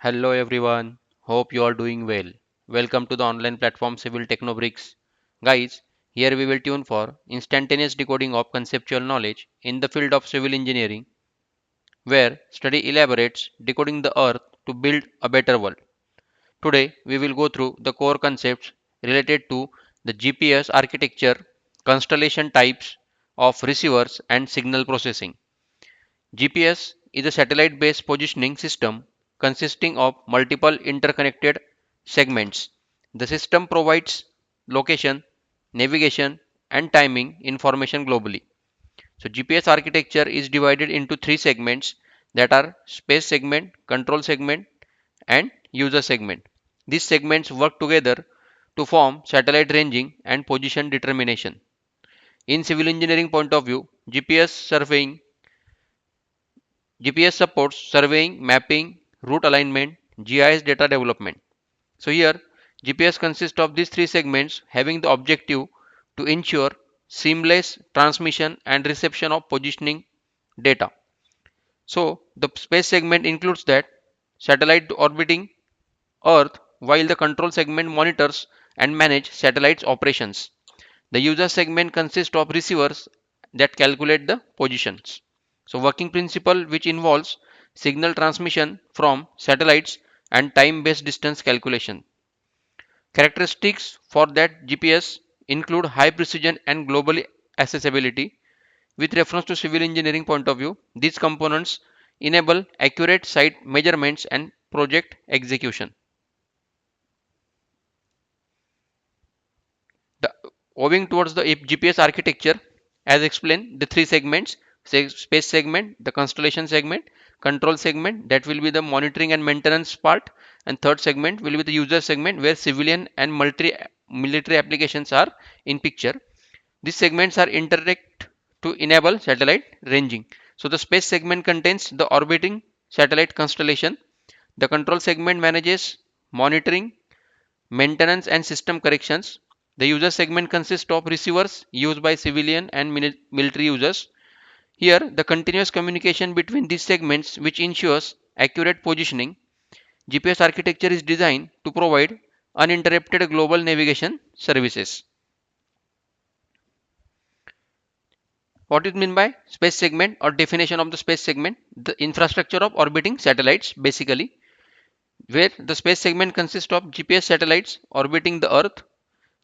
Hello everyone, hope you are doing well. Welcome to the online platform Civil Techno Bricks. Guys, here we will tune for instantaneous decoding of conceptual knowledge in the field of civil engineering, where study elaborates decoding the earth to build a better world. Today we will go through the core concepts related to the GPS architecture, constellation types of receivers and signal processing. GPS is a satellite based positioning system consisting of multiple interconnected segments. The system provides location, navigation, and timing information globally. So, GPS architecture is divided into three segments that are space segment, control segment, and user segment. These segments work together to form satellite ranging and position determination. In civil engineering point of view, GPS supports surveying, mapping, route alignment, GIS data development. So here GPS consists of these three segments having the objective to ensure seamless transmission and reception of positioning data. So the space segment includes that satellite orbiting Earth while the control segment monitors and manage satellites operations. The user segment consists of receivers that calculate the positions. So working principle which involves signal transmission from satellites and time-based distance calculation. Characteristics for that GPS include high precision and global accessibility. With reference to civil engineering point of view, these components enable accurate site measurements and project execution. The, owing towards the GPS architecture, as explained, the three segments, space segment, the constellation segment, control segment, that will be the monitoring and maintenance part, and third segment will be the user segment where civilian and military applications are in picture. These segments are interact to enable satellite ranging. So the space segment contains the orbiting satellite constellation. The control segment manages monitoring, maintenance and system corrections. The user segment consists of receivers used by civilian and military users. Here, the continuous communication between these segments which ensures accurate positioning. GPS architecture is designed to provide uninterrupted global navigation services. What is meant by space segment or definition of the space segment? The infrastructure of orbiting satellites basically, where the space segment consists of GPS satellites orbiting the Earth.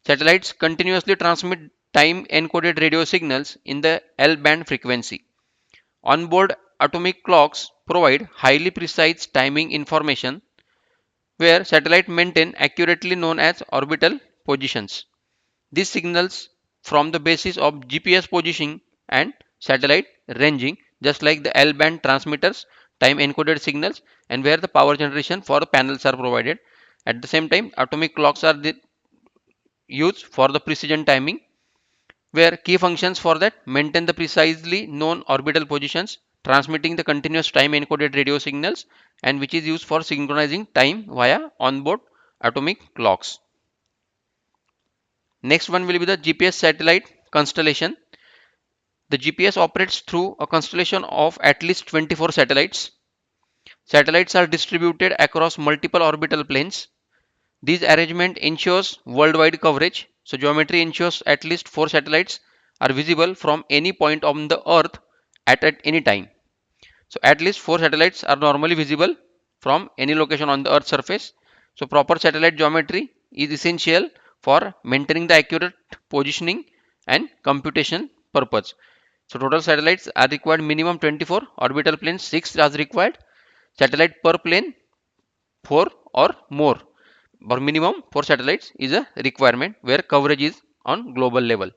Satellites continuously transmit time encoded radio signals in the L band frequency. Onboard atomic clocks provide highly precise timing information where satellites maintain accurately known as orbital positions. These signals from the basis of GPS positioning and satellite ranging, just like the L band transmitters, time encoded signals, and where the power generation for the panels are provided. At the same time, atomic clocks are used for the precision timing where key functions for that maintain the precisely known orbital positions, transmitting the continuous time encoded radio signals, and which is used for synchronizing time via onboard atomic clocks. Next one will be the GPS satellite constellation. The GPS operates through a constellation of at least 24 satellites. Satellites are distributed across multiple orbital planes. This arrangement ensures worldwide coverage. So geometry ensures at least 4 satellites are visible from any point on the earth at any time. So at least 4 satellites are normally visible from any location on the earth's surface. So proper satellite geometry is essential for maintaining the accurate positioning and computation purpose. So total satellites are required minimum 24, orbital planes 6 as required, satellite per plane 4 or more, or minimum 4 satellites is a requirement where coverage is on global level.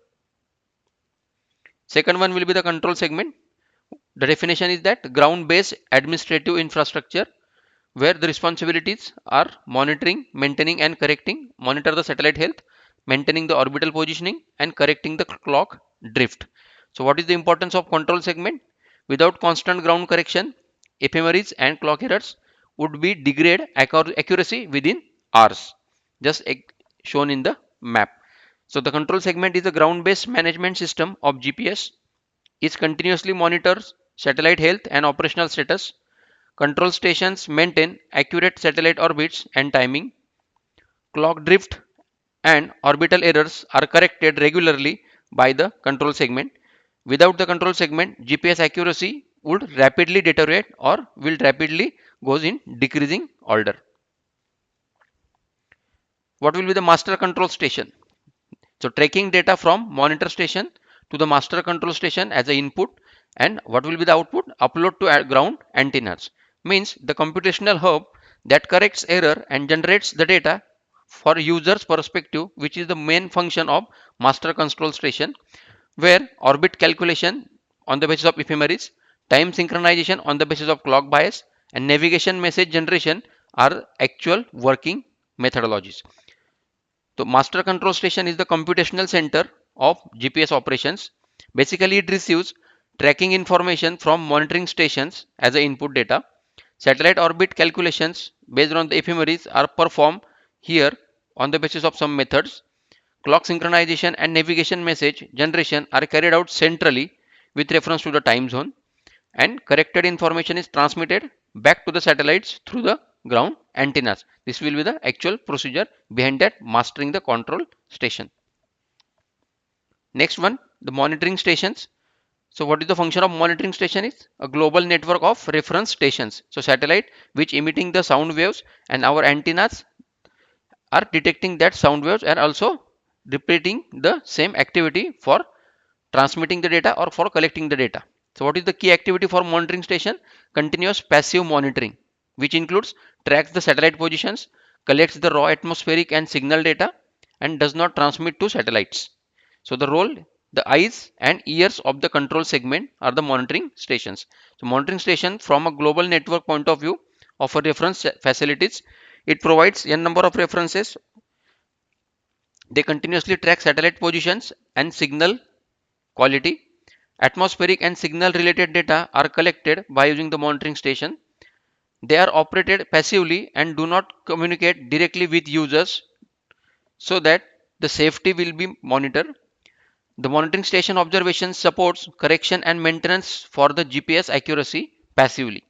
Second one will be the control segment. The definition is that ground based administrative infrastructure where the responsibilities are monitoring, maintaining and correcting, monitor the satellite health, maintaining the orbital positioning and correcting the clock drift. So what is the importance of control segment? Without constant ground correction, ephemeris and clock errors would be degrade accuracy within hours, just shown in the map. So the control segment is a ground-based management system of GPS. It continuously monitors satellite health and operational status. Control stations maintain accurate satellite orbits and timing. Clock drift and orbital errors are corrected regularly by the control segment. Without the control segment, GPS accuracy would rapidly deteriorate or will rapidly goes in decreasing order. What will be the master control station? So tracking data from monitor station to the master control station as an input, and what will be the output? Upload to ground antennas. Means the computational hub that corrects error and generates the data for users perspective, which is the main function of master control station, where orbit calculation on the basis of ephemeris, time synchronization on the basis of clock bias, and navigation message generation are actual working methodologies. So master control station is the computational center of GPS operations. Basically, it receives tracking information from monitoring stations as a input data. Satellite orbit calculations based on the ephemeris are performed here on the basis of some methods. Clock synchronization and navigation message generation are carried out centrally with reference to the time zone, and corrected information is transmitted back to the satellites through the ground antennas. This will be the actual procedure behind that mastering the control station. Next one, the monitoring stations. So what is the function of monitoring station? Is a global network of reference stations. So satellite which emitting the sound waves, and our antennas are detecting that sound waves and also repeating the same activity for transmitting the data or for collecting the data. So what is the key activity for monitoring station? Continuous passive monitoring, which includes tracks the satellite positions, collects the raw atmospheric and signal data, and does not transmit to satellites. So the role, the eyes and ears of the control segment are the monitoring stations. So monitoring station from a global network point of view of a reference facilities, it provides n number of references. They continuously track satellite positions and signal quality. Atmospheric and signal related data are collected by using the monitoring station. They are operated passively and do not communicate directly with users, so that the safety will be monitored. The monitoring station observation supports correction and maintenance for the GPS accuracy passively.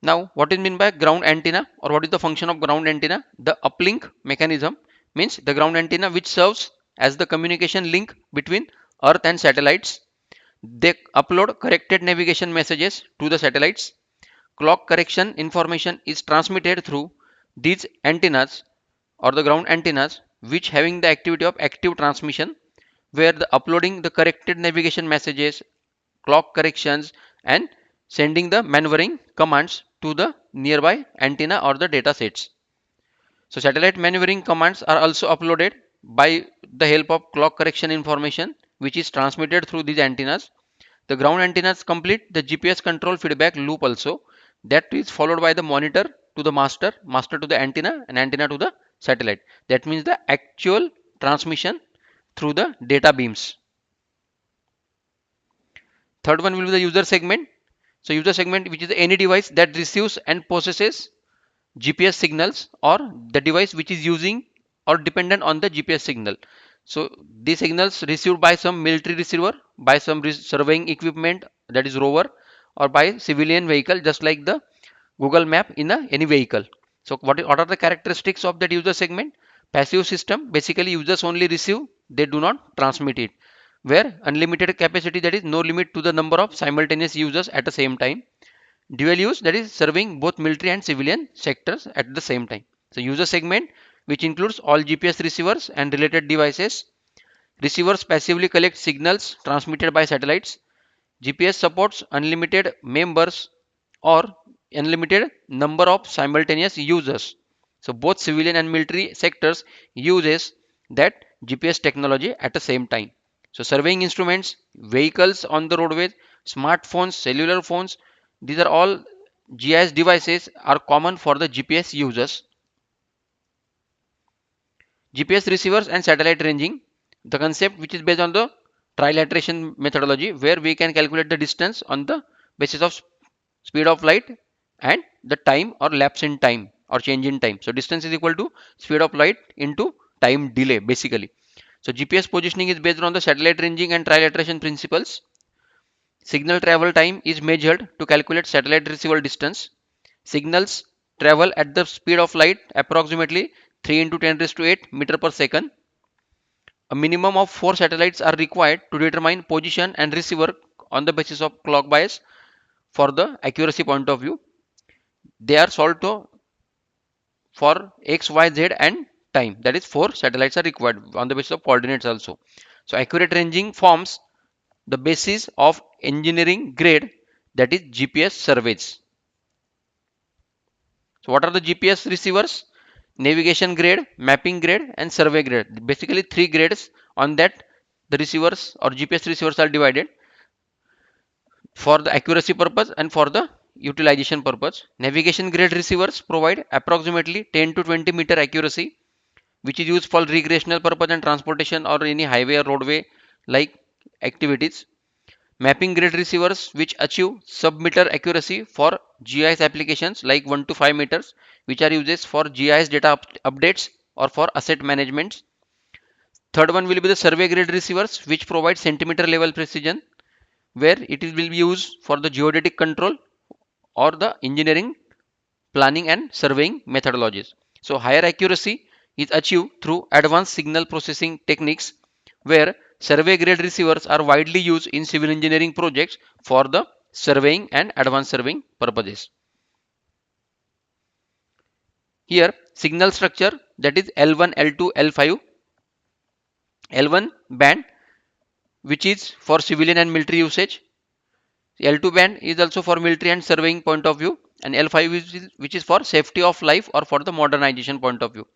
Now, what is meant by ground antenna, or what is the function of ground antenna? The uplink mechanism means the ground antenna which serves as the communication link between Earth and satellites. They upload corrected navigation messages to the satellites. Clock correction information is transmitted through these antennas or the ground antennas, which having the activity of active transmission, where the uploading the corrected navigation messages, clock corrections, and sending the maneuvering commands to the nearby antenna or the data sets. So satellite maneuvering commands are also uploaded by the help of clock correction information, which is transmitted through these antennas. The ground antennas complete the GPS control feedback loop also, that is followed by the monitor to the master, master to the antenna, and antenna to the satellite. That means the actual transmission through the data beams. Third one will be the user segment. So user segment, which is any device that receives and processes GPS signals, or the device which is using or dependent on the GPS signal. So these signals received by some military receiver, by some surveying equipment, that is rover, or by civilian vehicle, just like the Google map in any vehicle. So what are the characteristics of that user segment? Passive system, basically users only receive, they do not transmit it. Where unlimited capacity, that is no limit to the number of simultaneous users at the same time. Dual use, that is serving both military and civilian sectors at the same time. So user segment, which includes all GPS receivers and related devices. Receivers passively collect signals transmitted by satellites. GPS supports unlimited members or unlimited number of simultaneous users. So both civilian and military sectors uses that GPS technology at the same time. So surveying instruments, vehicles on the roadways, smartphones, cellular phones, these are all GIS devices are common for the GPS users. GPS receivers and satellite ranging, the concept which is based on the trilateration methodology, where we can calculate the distance on the basis of speed of light and the time or lapse in time or change in time. So distance is equal to speed of light into time delay basically. So GPS positioning is based on the satellite ranging and trilateration principles. Signal travel time is measured to calculate satellite receiver distance. Signals travel at the speed of light, approximately 3 into 10 raised to 8 meter per second. A minimum of 4 satellites are required to determine position and receiver on the basis of clock bias for the accuracy point of view. They are solved for x, y, z and time. That is 4 satellites are required on the basis of coordinates also. So accurate ranging forms the basis of engineering grade, that is GPS surveys. So what are the GPS receivers? Navigation grade, mapping grade and survey grade. Basically 3 grades. On that the receivers or GPS receivers are divided for the accuracy purpose and for the utilization purpose. Navigation grade receivers provide approximately 10 to 20 meter accuracy, which is used for recreational purpose and transportation or any highway or roadway like activities. Mapping grade receivers which achieve sub-meter accuracy for GIS applications like 1 to 5 meters, which are used for GIS data updates or for asset management. Third one will be the survey grade receivers which provide centimeter level precision, where will be used for the geodetic control or the engineering, planning and surveying methodologies. So higher accuracy is achieved through advanced signal processing techniques, where survey grade receivers are widely used in civil engineering projects for the surveying and advanced surveying purposes. Here signal structure, that is L1, L2, L5. L1 band which is for civilian and military usage. L2 band is also for military and surveying point of view, and L5 which is for safety of life or for the modernization point of view.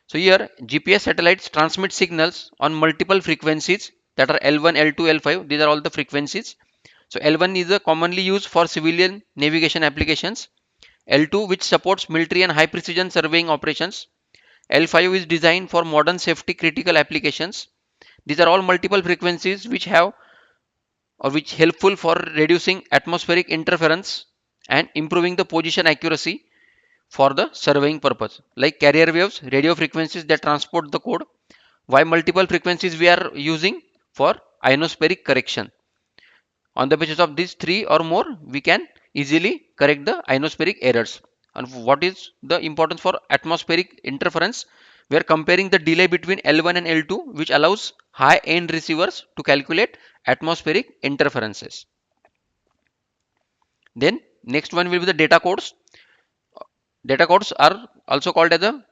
So here GPS satellites transmit signals on multiple frequencies, that are L1, L2, L5. These are all the frequencies. So L1 is commonly used for civilian navigation applications. L2 which supports military and high precision surveying operations. L5 is designed for modern safety critical applications. These are all multiple frequencies which have or which helpful for reducing atmospheric interference and improving the position accuracy for the surveying purpose, like carrier waves, radio frequencies that transport the code. Why multiple frequencies we are using? For ionospheric correction. On the basis of these 3 or more, we can easily correct the ionospheric errors. And what is the importance for atmospheric interference? We are comparing the delay between L1 and L2, which allows high end receivers to calculate atmospheric interferences. Then next one will be the data codes. Data codes are also called as a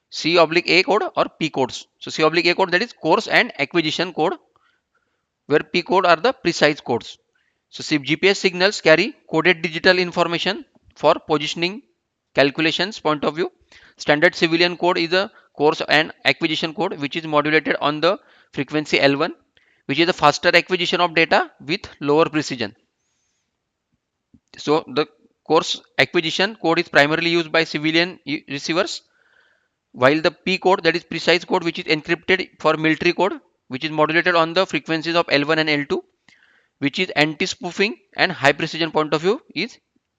C oblique A code or P codes. So C oblique A code, that is coarse and acquisition code, where P code are the precise codes. So GPS signals carry coded digital information for positioning calculations point of view. Standard civilian code is a coarse and acquisition code which is modulated on the frequency L1, which is a faster acquisition of data with lower precision. So the coarse acquisition code is primarily used by civilian receivers, while the P code, that is precise code, which is encrypted for military code, which is modulated on the frequencies of L1 and L2, which is anti-spoofing and high precision point of view is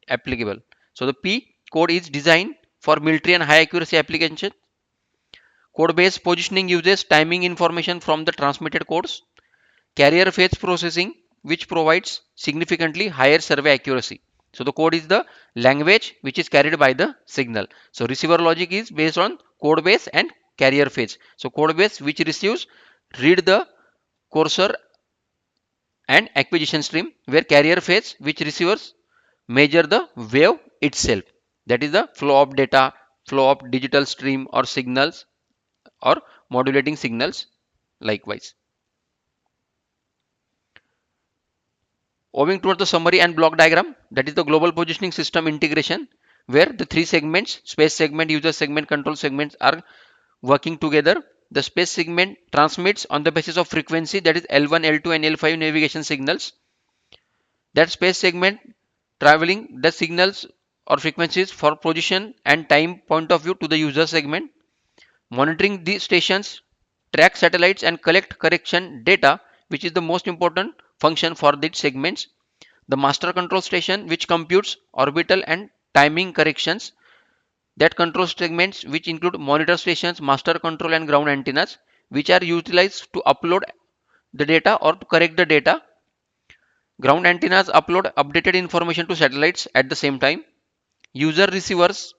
applicable. So the P code is designed for military and high accuracy application. Code based positioning uses timing information from the transmitted codes. Carrier phase processing, which provides significantly higher survey accuracy. So the code is the language which is carried by the signal. So receiver logic is based on code base and carrier phase. So code base which receives read the cursor and acquisition stream, where carrier phase which receivers measure the wave itself. That is the flow of data, flow of digital stream or signals or modulating signals likewise. Moving towards the summary and block diagram, that is the global positioning system integration, where the 3 segments, space segment, user segment, control segments, are working together. The space segment transmits on the basis of frequency, that is L1, L2 and L5 navigation signals. That space segment traveling the signals or frequencies for position and time point of view to the user segment. Monitoring these stations, track satellites and collect correction data, which is the most important function for these segments. The master control station which computes orbital and timing corrections. That control segments which include monitor stations, master control and ground antennas, which are utilized to upload the data or to correct the data. Ground antennas upload updated information to satellites at the same time. User receivers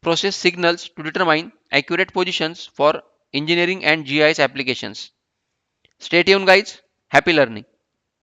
process signals to determine accurate positions for engineering and GIS applications. Stay tuned, guys. Happy learning.